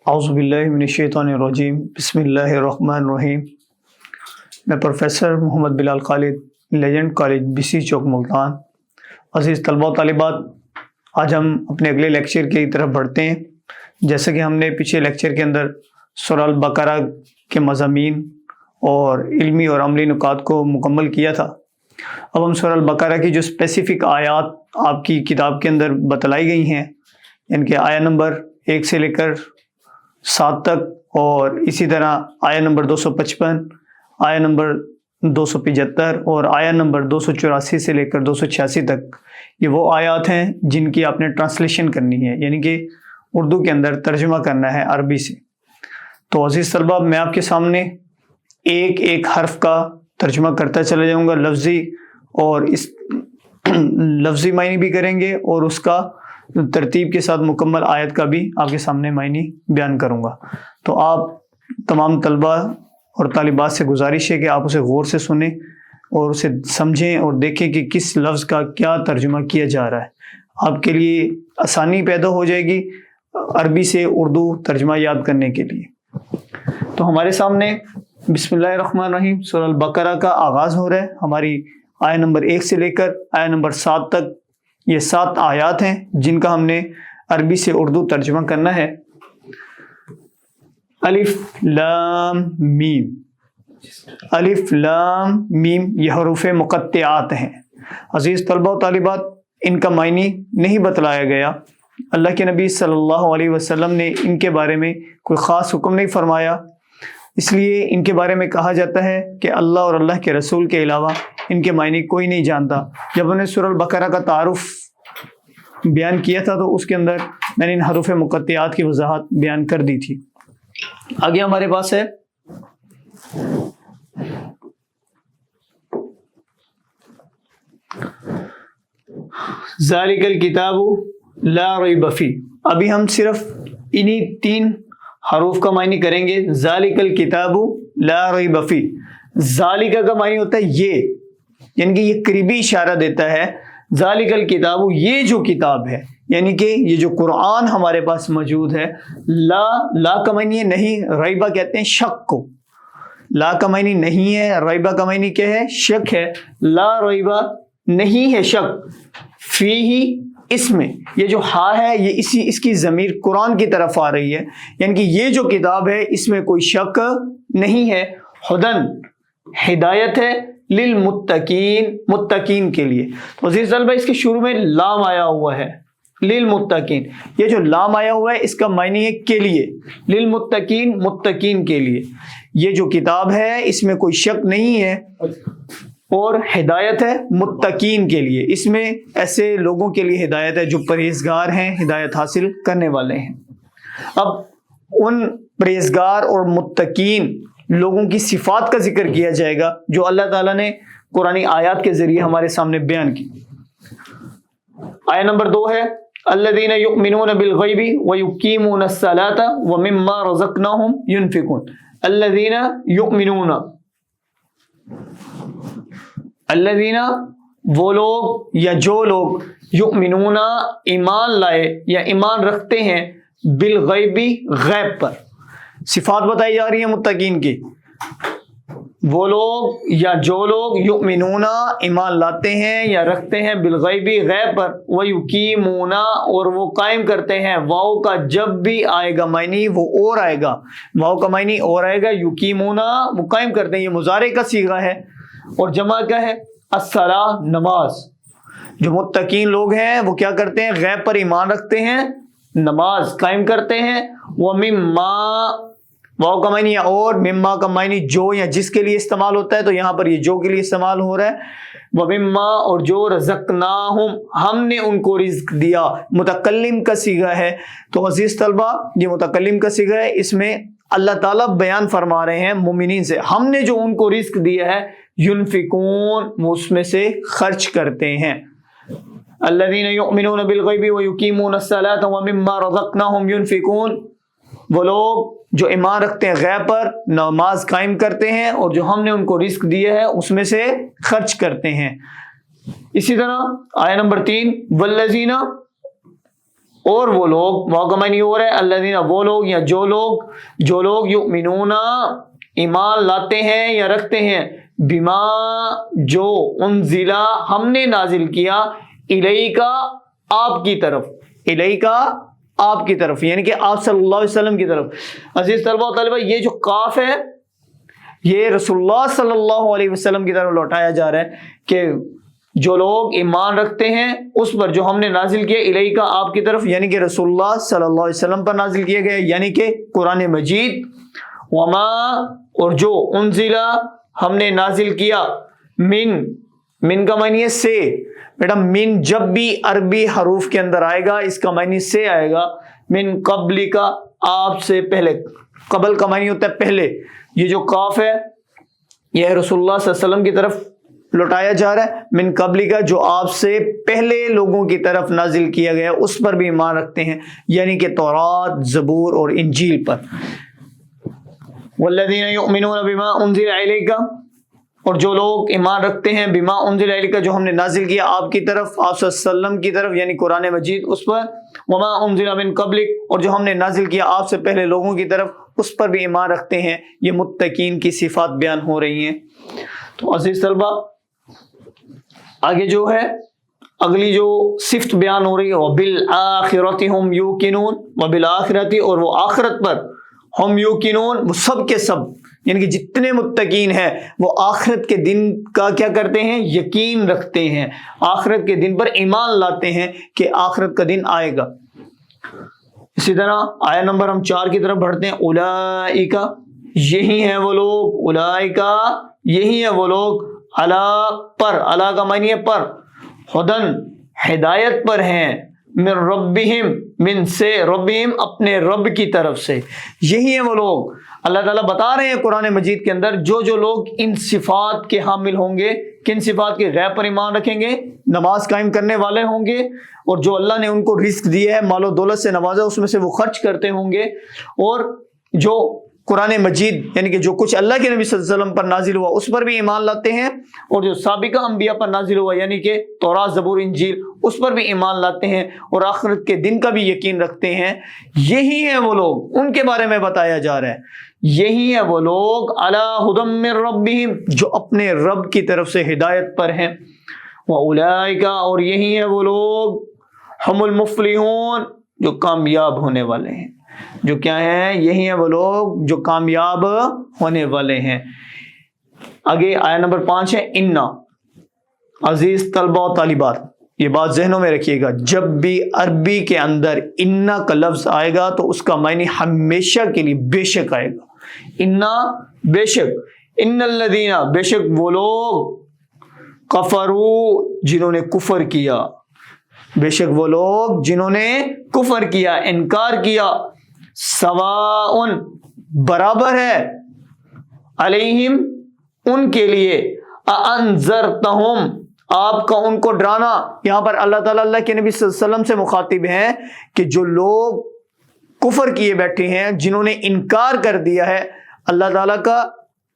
اعوذ باللہ من الشیطان الرجیم بسم اللہ الرحمن الرحیم۔ میں پروفیسر محمد بلال خالد، لیجنڈ کالج BC چوک ملتان۔ عزیز طلبہ و طالبات، آج ہم اپنے اگلے لیکچر کی طرف بڑھتے ہیں۔ جیسا کہ ہم نے پچھلے لیکچر کے اندر سورہ البقرہ کے مضامین اور علمی اور عملی نکات کو مکمل کیا تھا۔ اب ہم سورہ البقرہ کی جو اسپیسیفک آیات آپ کی کتاب کے اندر بتلائی گئی ہیں، یعنی کہ آیہ نمبر 1 سے لے کر 7 تک، اور اسی طرح آیہ نمبر 255، آیہ نمبر 275 اور آیہ نمبر 284 سے لے کر 286 تک، یہ وہ آیات ہیں جن کی آپ نے ٹرانسلیشن کرنی ہے، یعنی کہ اردو کے اندر ترجمہ کرنا ہے عربی سے۔ تو عزیز طلبہ، میں آپ کے سامنے ایک ایک حرف کا ترجمہ کرتا چلا جاؤں گا، لفظی، اور اس لفظی معنی بھی کریں گے اور اس کا ترتیب کے ساتھ مکمل آیت کا بھی آپ کے سامنے معنی بیان کروں گا۔ تو آپ تمام طلبہ اور طالبات سے گزارش ہے کہ آپ اسے غور سے سنیں اور اسے سمجھیں اور دیکھیں کہ کس لفظ کا کیا ترجمہ کیا جا رہا ہے۔ آپ کے لیے آسانی پیدا ہو جائے گی عربی سے اردو ترجمہ یاد کرنے کے لیے۔ تو ہمارے سامنے بسم اللہ الرحمن الرحیم سورہ البقرہ کا آغاز ہو رہا ہے۔ ہماری آیہ نمبر 1 سے لے کر آیہ نمبر 7 تک یہ 7 آیات ہیں جن کا ہم نے عربی سے اردو ترجمہ کرنا ہے۔ الف لام میم، الف لام میم یہ حروف مقطعات ہیں۔ عزیز طلبہ و طالبات، ان کا معنی نہیں بتلایا گیا۔ اللہ کے نبی صلی اللہ علیہ وسلم نے ان کے بارے میں کوئی خاص حکم نہیں فرمایا، اس لیے ان کے بارے میں کہا جاتا ہے کہ اللہ اور اللہ کے رسول کے علاوہ ان کے معنی کوئی نہیں جانتا۔ جب ہم نے سورہ البقرہ کا تعارف بیان کیا تھا تو اس کے اندر میں نے ان حروف مقطعات کی وضاحت بیان کر دی تھی۔ آگے ہمارے پاس ہے ذالک الکتاب لا ریب فیہ۔ ابھی ہم صرف انہی 3 حروف کا معنی کریں گے۔ ذالک الکتاب لا ریب فیہ، ذالک کا معنی ہوتا ہے یہ، یعنی کہ یہ قریبی اشارہ دیتا ہے۔ ذالک الکتاب، یہ جو کتاب ہے، یعنی کہ یہ جو قرآن ہمارے پاس موجود ہے۔ لا کا معنی ہے نہیں، ریبہ کہتے ہیں شک کو۔ لا کا معنی نہیں ہے، ریبہ کا معنی کیا ہے؟ شک ہے۔ لا ریبہ نہیں ہے شک، فیہ اس میں، یہ جو ہا ہے یہ اس کی ضمیر قرآن کی طرف آ رہی ہے، یعنی کہ یہ جو کتاب ہے اس میں کوئی شک نہیں ہے۔ ہدن، ہدایت ہے، للمتقین، متقین کے لیے۔ تو عزیز طلبہ، اس کے شروع میں لام آیا ہوا ہے، للمتقین۔ یہ جو لام آیا ہوا ہے اس کا معنی ہے کے لیے، للمتقین، متقین کے لیے۔ یہ جو کتاب ہے اس میں کوئی شک نہیں ہے، اور ہدایت ہے متقین کے لیے۔ اس میں ایسے لوگوں کے لیے ہدایت ہے جو پرہیزگار ہیں، ہدایت حاصل کرنے والے ہیں۔ اب ان پرہیزگار اور متقین لوگوں کی صفات کا ذکر کیا جائے گا جو اللہ تعالیٰ نے قرآنی آیات کے ذریعے ہمارے سامنے بیان کی۔ آیہ نمبر 2 ہے الذین یؤمنون بالغیب ویقیمون الصلاۃ ومما رزقناہم ینفقون۔ الذین یؤمنون، الذین وہ لوگ یا جو لوگ، یؤمنون ایمان لائے یا ایمان رکھتے ہیں، بالغیبی غیب پر۔ صفات بتائی جا رہی ہیں متقین کی۔ وہ لوگ یا جو لوگ یؤمنون ایمان لاتے ہیں یا رکھتے ہیں، بالغیبی غیب پر، ویقیمون اور وہ قائم کرتے ہیں۔ واؤ کا جب بھی آئے گا معنی وہ اور آئے گا، واؤ کا معنی اور آئے گا۔ یقیمون وہ قائم کرتے ہیں، یہ مضارع کا صیغہ ہے، اور جمع کیا ہے؟ الصلاۃ، نماز۔ جو متقین لوگ ہیں وہ کیا کرتے ہیں؟ غیب پر ایمان رکھتے ہیں، نماز قائم کرتے ہیں۔ ومما، واؤ کا معنی اور، مما کا معنی جو یا جس کے لیے استعمال ہوتا ہے، تو یہاں پر یہ جو کے لیے استعمال ہو رہا ہے۔ ومما اور جو، رزقناہم ہم نے ان کو رزق دیا، متکلم کا صیغہ ہے۔ تو عزیز طلبہ، یہ متکلم کا صیغہ ہے، اس میں اللہ تعالیٰ بیان فرما رہے ہیں مومنین سے، ہم نے جو ان کو رزق دیا ہے، ینفقون وہ اس میں سے خرچ کرتے ہیں۔ الذین یؤمنون بالغیب ویقیمون الصلاۃ ومما رزقناہم ینفقون، وہ لوگ جو ایمان رکھتے ہیں غیب پر، نماز قائم کرتے ہیں، اور جو ہم نے ان کو رزق دیا ہے اس میں سے خرچ کرتے ہیں۔ اسی طرح آیہ نمبر 3 والذین، اور وہ لوگ، واو کا معنی ہو رہا ہے الذین، وہ لوگ یا جو لوگ یؤمنون ایمان لاتے ہیں یا رکھتے ہیں، بما جو انزلا ہم نے نازل کیا، الیکا آپ کی طرف، الیکا آپ کی طرف، یعنی کہ آپ صلی اللہ علیہ وسلم کی طرف۔ عزیز طلبہ و طالبہ، یہ جو کاف ہے یہ رسول اللہ صلی اللہ علیہ وسلم کی طرف لوٹایا جا رہا ہے کہ جو لوگ ایمان رکھتے ہیں اس پر جو ہم نے نازل کیا، الیکا آپ کی طرف، یعنی کہ رسول اللہ صلی اللہ علیہ وسلم پر نازل کیا گیا، یعنی کہ قرآن مجید، وما اور جو انزلا ہم نے نازل کیا، من کا معنی ہے سے، بیٹا من جب بھی عربی حروف کے اندر آئے گا اس کا معنی سے آئے گا، من قبل کا آپ سے پہلے، قبل کا معنی ہوتا ہے پہلے، یہ جو کاف ہے یہ رسول اللہ صلی اللہ علیہ وسلم کی طرف لوٹایا جا رہا ہے، من قبل کا جو آپ سے پہلے لوگوں کی طرف نازل کیا گیا اس پر بھی ایمان رکھتے ہیں، یعنی کہ تورات، زبور اور انجیل پر۔ والذین یؤمنون بما انزل الیک، اور جو لوگ ایمان رکھتے ہیں بما انزل الیک جو ہم نے نازل کیا آپ کی طرف، آپ صلی اللہ علیہ وسلم کی طرف، یعنی قرآن مجید اس پر، وما انزل من قبلک اور جو ہم نے نازل کیا آپ سے پہلے لوگوں کی طرف اس پر بھی ایمان رکھتے ہیں۔ یہ متقین کی صفات بیان ہو رہی ہیں۔ تو عزیز طلبہ آگے جو ہے اگلی جو صفت بیان ہو رہی ہے، وبالآخرۃ ہم یوقنون، وبالآخرۃ اور وہ آخرت پر، ہم یوقنون وہ سب کے سب، یعنی کہ جتنے متقین ہیں وہ آخرت کے دن کا کیا کرتے ہیں، یقین رکھتے ہیں، آخرت کے دن پر ایمان لاتے ہیں کہ آخرت کا دن آئے گا۔ اسی طرح آیا نمبر ہم 4 کی طرف بڑھتے ہیں، اولئک یہی ہیں وہ لوگ، اولئک یہی ہیں وہ لوگ، علی پر، علی کا معنی ہے پر، ہدن ہدایت پر ہیں، من ربہم من سے، ربہم اپنے رب کی طرف سے، یہی ہیں وہ لوگ۔ اللہ تعالیٰ بتا رہے ہیں قرآن مجید کے اندر جو لوگ ان صفات کے حامل ہوں گے، کن صفات کے، غیب پر ایمان رکھیں گے، نماز قائم کرنے والے ہوں گے، اور جو اللہ نے ان کو رزق دیا ہے، مال و دولت سے نوازا، اس میں سے وہ خرچ کرتے ہوں گے، اور جو قرآن مجید یعنی کہ جو کچھ اللہ کے نبی صلی اللہ علیہ وسلم پر نازل ہوا اس پر بھی ایمان لاتے ہیں، اور جو سابقہ انبیاء پر نازل ہوا یعنی کہ تورات، زبور، انجیل اس پر بھی ایمان لاتے ہیں، اور آخرت کے دن کا بھی یقین رکھتے ہیں۔ یہی ہیں وہ لوگ، ان کے بارے میں بتایا جا رہا ہے، یہی ہیں وہ لوگ علی ھدی من ربہم جو اپنے رب کی طرف سے ہدایت پر ہیں، واولئک اور یہی ہیں وہ لوگ ہم المفلحون جو کامیاب ہونے والے ہیں، جو کیا ہیں، یہی ہیں وہ لوگ جو کامیاب ہونے والے ہیں۔ آگے آیا نمبر 5 ہے انا۔ عزیز طلبہ و طالبات یہ بات ذہنوں میں رکھیے گا، جب بھی عربی کے اندر انا کا لفظ آئے گا تو اس کا معنی ہمیشہ کے لیے بے شک آئے گا، انا بے شک، ان الذین بے شک وہ لوگ، کفروا جنہوں نے کفر کیا، بے شک وہ لوگ جنہوں نے کفر کیا، انکار کیا، سواء برابر ہے، علیہم ان کے لیے، انذرتہم آپ کا ان کو ڈرانا۔ یہاں پر اللہ تعالیٰ اللہ کے نبی صلی اللہ علیہ وسلم سے مخاطب ہیں کہ جو لوگ کفر کیے بیٹھے ہیں، جنہوں نے انکار کر دیا ہے اللہ تعالیٰ کا،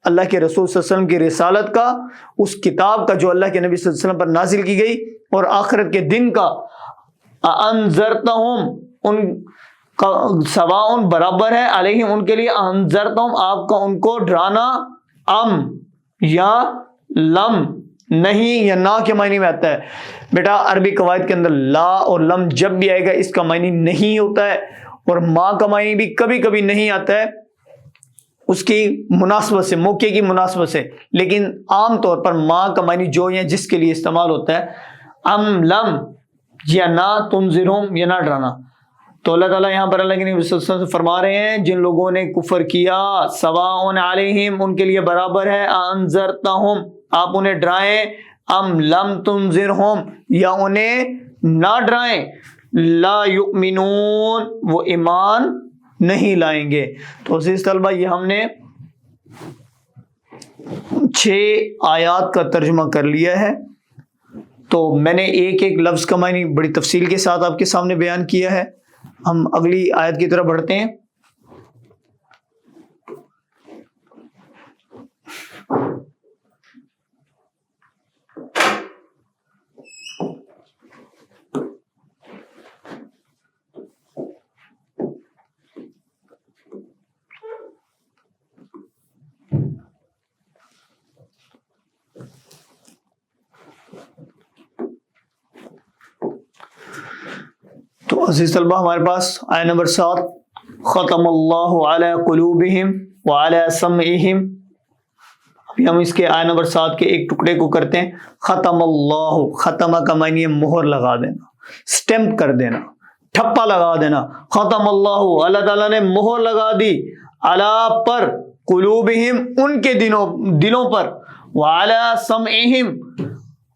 اللہ کے رسول صلی اللہ علیہ وسلم کی رسالت کا، اس کتاب کا جو اللہ کے نبی صلی اللہ علیہ وسلم پر نازل کی گئی، اور آخرت کے دن کا، انذرتہم ان کا، سواء برابر ہے، علیہم ان کے لیے، انذرتہم آپ کا ان کو ڈرانا، ام یا لم نہیں یا نہ کے معنی میں آتا ہے۔ بیٹا عربی قواعد کے اندر لا اور لم جب بھی آئے گا اس کا معنی نہیں ہوتا ہے، اور ما کا معنی بھی کبھی کبھی نہیں آتا ہے، اس کی مناسبت سے، موقع کی مناسبت سے، لیکن عام طور پر ما کا معنی جو یا جس کے لیے استعمال ہوتا ہے، ام لم یا نہ، تنذرہم یا نہ ڈرانا۔ تو اللہ تعالیٰ یہاں پر اللہ کے نبی صلی اللہ علیہ وسلم سے فرما رہے ہیں جن لوگوں نے کفر کیا، سواء علیہم ان کے لیے برابر ہے، انذرتہم آپ انہیں ڈرائیں، ام لم تنذرہم یا انہیں نہ ڈرائیں، لا یؤمنون وہ ایمان نہیں لائیں گے۔ تو عزیز طلبہ یہ ہم نے 6 آیات کا ترجمہ کر لیا ہے۔ تو میں نے ایک ایک لفظ کا معنی بڑی تفصیل کے ساتھ آپ کے سامنے بیان کیا ہے۔ ہم اگلی آیت کی طرف بڑھتے ہیں۔ تو عزیز طلبہ ہمارے پاس آیت نمبر 7 ختم اللہ علی قلوبہم وعلی سمعہم. ابھی ہم اس کے آیت نمبر 7 کے ایک ٹکڑے کو کرتے ہیں. ختم اللہ، ختمہ کا معنی ہے مہر لگا دینا، سٹیمپ کر دینا، ٹھپا لگا دینا. ختم اللہ، اللہ تعالیٰ نے مہر لگا دی، علی پر، قلوبہم ان کے دلوں پر، وعلی سمعہم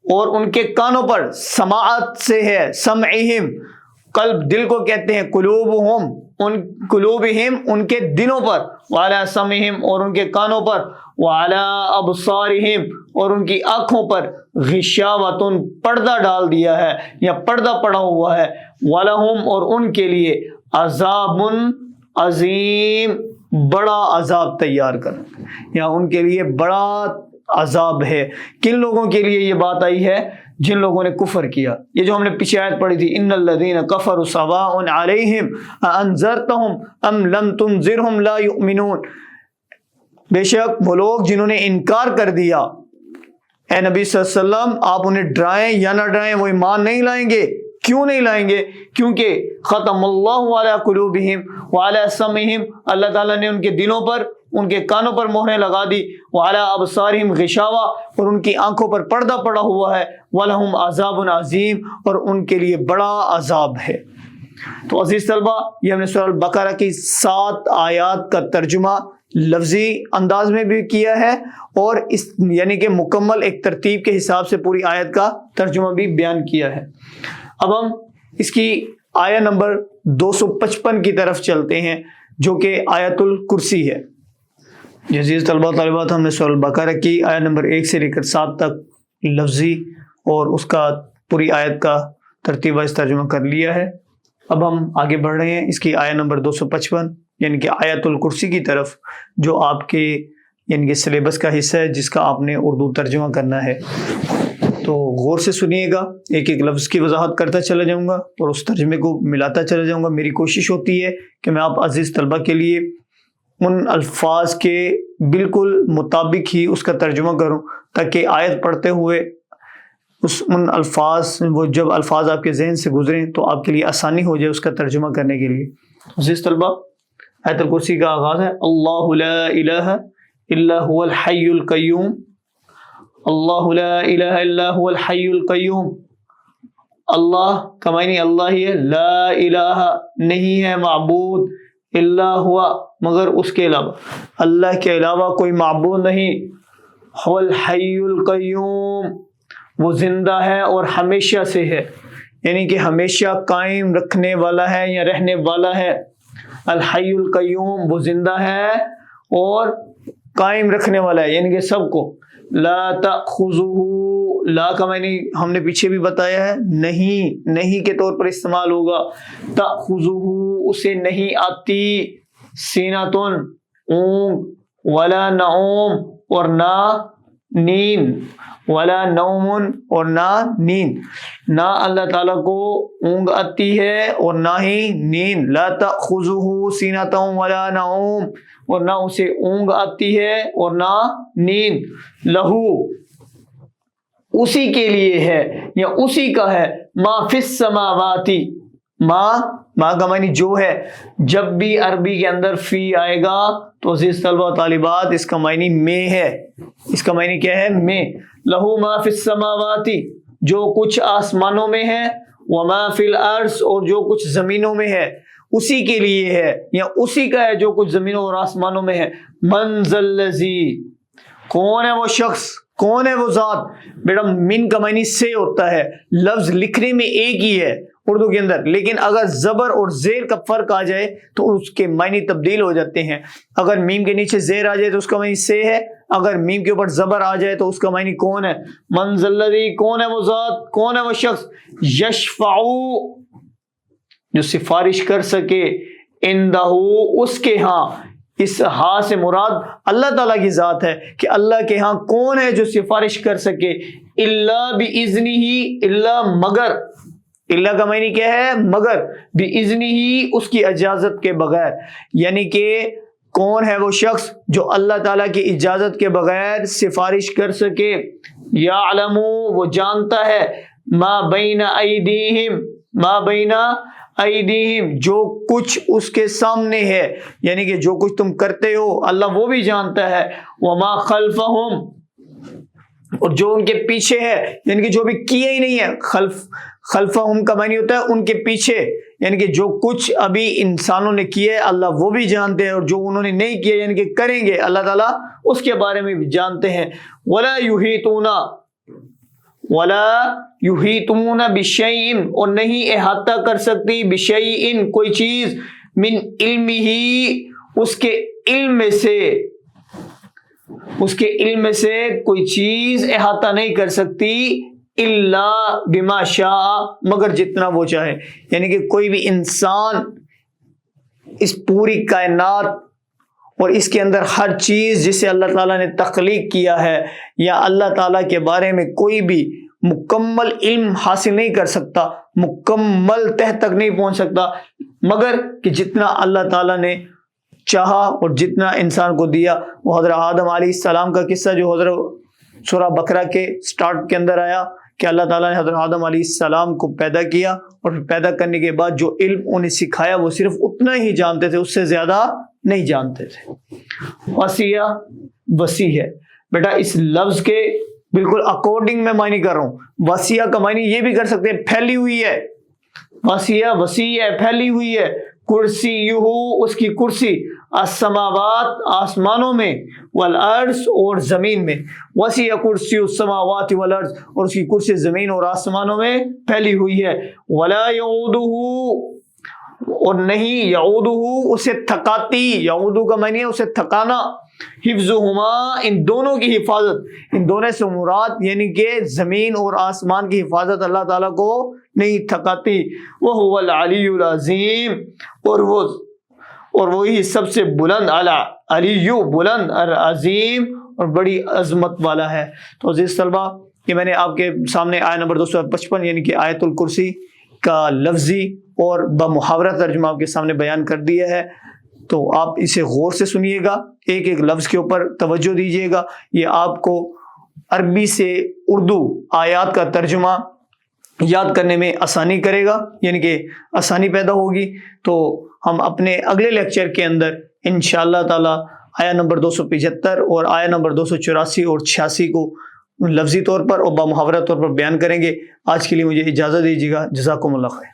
اور ان کے کانوں پر. سماعت سے ہے سمعہم، قلب دل کو کہتے ہیں، قلوبہم قلوبہم ان کے دلوں پر، وعلی سمعہم اور ان کے کانوں پر، وعلی ابصارہم اور ان کی آنکھوں پر، غشاوۃ پردہ ڈال دیا ہے یا پردہ پڑا ہوا ہے، وَلَهُمْ اور ان کے لیے عذاب عظیم بڑا عذاب تیار کر، یا ان کے لیے بڑا عذاب ہے. کن لوگوں کے لیے یہ بات آئی ہے؟ جن لوگوں نے کفر کیا. یہ جو ہم نے پیچھے آیت پڑھی تھی، ان الذین کفروا سواء علیہم اانذرتہم ام لم تنذرہم لا یؤمنون. بے شک وہ لوگ جنہوں نے انکار کر دیا، اے نبی صلی اللہ علیہ وسلم آپ انہیں ڈرائیں یا نہ ڈرائیں وہ ایمان نہیں لائیں گے. کیوں نہیں لائیں گے؟ کیونکہ ختم اللہ علی قلوبہم وعلی سمعہم، اللہ تعالیٰ نے ان کے دلوں پر، ان کے کانوں پر مہریں لگا دی، وعلی ابصارہم غشاوہ اور ان کی آنکھوں پر پردہ پڑا ہوا ہے، وَلَهُمْ عَذَابٌ عَظِيمٌ اور ان کے لیے بڑا عذاب ہے. تو عزیز طلبہ یہ ہم نے سورہ البقرہ کی 7 آیات کا ترجمہ لفظی انداز میں بھی کیا ہے اور اس یعنی کہ مکمل ایک ترتیب کے حساب سے پوری آیت کا ترجمہ بھی بیان کیا ہے. اب ہم اس کی آیت نمبر 255 کی طرف چلتے ہیں جو کہ آیت الکرسی ہے. عزیز طلبہ طالبات ہم نے سورہ البقرہ کی آیت نمبر 1 سے لے کر 7 تک لفظی اور اس کا پوری آیت کا ترتیب وائز ترجمہ کر لیا ہے. اب ہم آگے بڑھ رہے ہیں اس کی آیت نمبر 255 یعنی کہ آیت الکرسی کی طرف، جو آپ کے یعنی کہ سلیبس کا حصہ ہے جس کا آپ نے اردو ترجمہ کرنا ہے. تو غور سے سنیے گا، ایک ایک لفظ کی وضاحت کرتا چلا جاؤں گا اور اس ترجمے کو ملاتا چلا جاؤں گا. میری کوشش ہوتی ہے کہ میں آپ عزیز طلبہ کے لیے ان الفاظ کے بالکل مطابق ہی اس کا ترجمہ کروں تاکہ آیت پڑھتے ہوئے ان الفاظ وہ جب الفاظ آپ کے ذہن سے گزریں تو آپ کے لیے آسانی ہو جائے اس کا ترجمہ کرنے کے لیے. عزیز طلبہ آیت الکرسی کا آغاز ہے اللہ لا الہ الا هو الحی القیوم. اللہ لا الہ الا هو الحی القیوم. اللہ کا معنی اللہ ہی ہے، لا الہ نہیں ہے معبود، الا ہوا مگر اس کے علاوہ، اللہ کے علاوہ کوئی معبود نہیں. هو الحی القیوم وہ زندہ ہے اور ہمیشہ سے ہے، یعنی کہ ہمیشہ قائم رکھنے والا ہے یا رہنے والا ہے. الحی القیوم وہ زندہ ہے اور قائم رکھنے والا ہے یعنی کہ سب کو. لا تأخذہ، لا کا معنی ہم نے پیچھے بھی بتایا ہے نہیں کے طور پر استعمال ہوگا. تأخذہ اسے نہیں آتی، سینۃ اونگ، ولا نوم اور نہ نیند، ولا نوم اور نہ نیند، نہ اللہ تعالیٰ کو اونگ آتی ہے اور نہ ہی نیند. لا تأخذہ سینۃ ولا نوم اور نہ اسے اونگ آتی ہے اور نہ نیند. لہو اسی کے لیے ہے یا اسی کا ہے، ما فی السماواتی، ما کا معنی جو ہے. جب بھی عربی کے اندر فی آئے گا تو عزیز طلبہ و طالبات اس کا معنی میں ہے. اس کا معنی کیا ہے؟ میں. لہو ما فی السماواتی جو کچھ آسمانوں میں ہے، وما فی الارض اور جو کچھ زمینوں میں ہے اسی کے لیے ہے یا اسی کا ہے جو کچھ زمینوں اور آسمانوں میں ہے. من ذا الذی، کون ہے وہ شخص، کون ہے وہ ذات؟ بیٹا من کا معنی سے ہوتا ہے، لفظ لکھنے میں ایک ہی ہے اردو کے اندر، لیکن اگر زبر اور زیر کا فرق آ جائے تو اس کے معنی تبدیل ہو جاتے ہیں. اگر میم کے نیچے زیر آ جائے تو اس کا معنی سے ہے، اگر میم کے اوپر زبر آ جائے تو اس کا معنی کون ہے. من ذا الذی کون ہے وہ ذات، کون ہے وہ شخص، یشفعو جو سفارش کر سکے، عندہ اس کے ہاں. اس ہاں سے مراد اللہ تعالیٰ کی ذات ہے کہ اللہ کے ہاں کون ہے جو سفارش کر سکے. الا بِإِذْنِهِ الا مگر، اللہ کا معنی کیا ہے؟ مگر. بِإِذْنِهِ اس کی اجازت کے بغیر، یعنی کہ کون ہے وہ شخص جو اللہ تعالیٰ کی اجازت کے بغیر سفارش کر سکے. یعلم وہ جانتا ہے، ما بین ایدیہم، ما بین ایدیہم جو کچھ اس کے سامنے ہے، یعنی کہ جو کچھ تم کرتے ہو اللہ وہ بھی جانتا ہے، وما خلفہم اور جو ان کے پیچھے ہے، یعنی کہ جو بھی کیے ہی نہیں ہے، خلفہم کا معنی ہوتا ہے ان کے پیچھے، یعنی کہ جو کچھ ابھی انسانوں نے کیا ہے اللہ وہ بھی جانتے ہیں، اور جو انہوں نے نہیں کیا یعنی کہ کریں گے اللہ تعالیٰ اس کے بارے میں بھی جانتے ہیں۔ ولا یحیطون بشیء اور نہیں احاطہ کر سکتی بشیء کوئی چیز، من علمہ اس کے علم میں سے، اس کے علم میں سے کوئی چیز احاطہ نہیں کر سکتی، الا بما شاء مگر جتنا وہ چاہے، یعنی کہ کوئی بھی انسان اس پوری کائنات اور اس کے اندر ہر چیز جسے اللہ تعالیٰ نے تخلیق کیا ہے یا اللہ تعالیٰ کے بارے میں کوئی بھی مکمل علم حاصل نہیں کر سکتا، مکمل تہ تک نہیں پہنچ سکتا، مگر کہ جتنا اللہ تعالیٰ نے چاہا اور جتنا انسان کو دیا۔ وہ حضرت آدم علیہ السلام کا قصہ جو حضرت سورہ بقرہ کے سٹارٹ کے اندر آیا کہ اللہ تعالیٰ نے حضرت آدم علیہ السلام کو پیدا کیا، اور پھر پیدا کرنے کے بعد جو علم انہیں سکھایا وہ صرف اتنا ہی جانتے تھے، اس سے زیادہ نہیں جانتے تھے۔ وسیع وسیع ہے بیٹا، اس لفظ کے بالکل اکارڈنگ میں معنی کر رہا ہوں۔ وسیع کا معنی یہ بھی کر سکتے ہیں پھیلی ہوئی ہے، وسیع وسیع ہے، پھیلی ہوئی ہے۔ کرسیہ اس کی کرسی، السماوات آسمانوں میں، والارض اور زمین میں، وسیع کرسی السماوات والارض اور اس کی کرسی زمین اور آسمانوں میں پھیلی ہوئی ہے۔ ولا یعودہ اور نہیں یعودہ اسے تھکاتی، یعودہ کا معنی ہے اسے تھکانا، حفظہما ان دونوں کی حفاظت، ان دونوں سے مراد یعنی کہ زمین اور آسمان کی حفاظت اللہ تعالیٰ کو نہیں تھکاتی۔ وہو العلی العظیم اور وہی سب سے بلند، علی بلند، عظیم اور بڑی عظمت والا ہے۔ تو عزیز طلبہ یہ میں نے آپ کے سامنے آیت نمبر 255 یعنی کہ آیت الکرسی کا لفظی اور بمحاورہ ترجمہ آپ کے سامنے بیان کر دیا ہے، تو آپ اسے غور سے سنیے گا، ایک ایک لفظ کے اوپر توجہ دیجیے گا، یہ آپ کو عربی سے اردو آیات کا ترجمہ یاد کرنے میں آسانی کرے گا، یعنی کہ آسانی پیدا ہوگی۔ تو ہم اپنے اگلے لیکچر کے اندر انشاءاللہ تعالی آیا نمبر 275 اور آیا نمبر 284 اور 86 کو لفظی طور پر اور بمحاورہ طور پر بیان کریں گے۔ آج کے لیے مجھے اجازت دیجیے گا، جزاکم اللہ خیر۔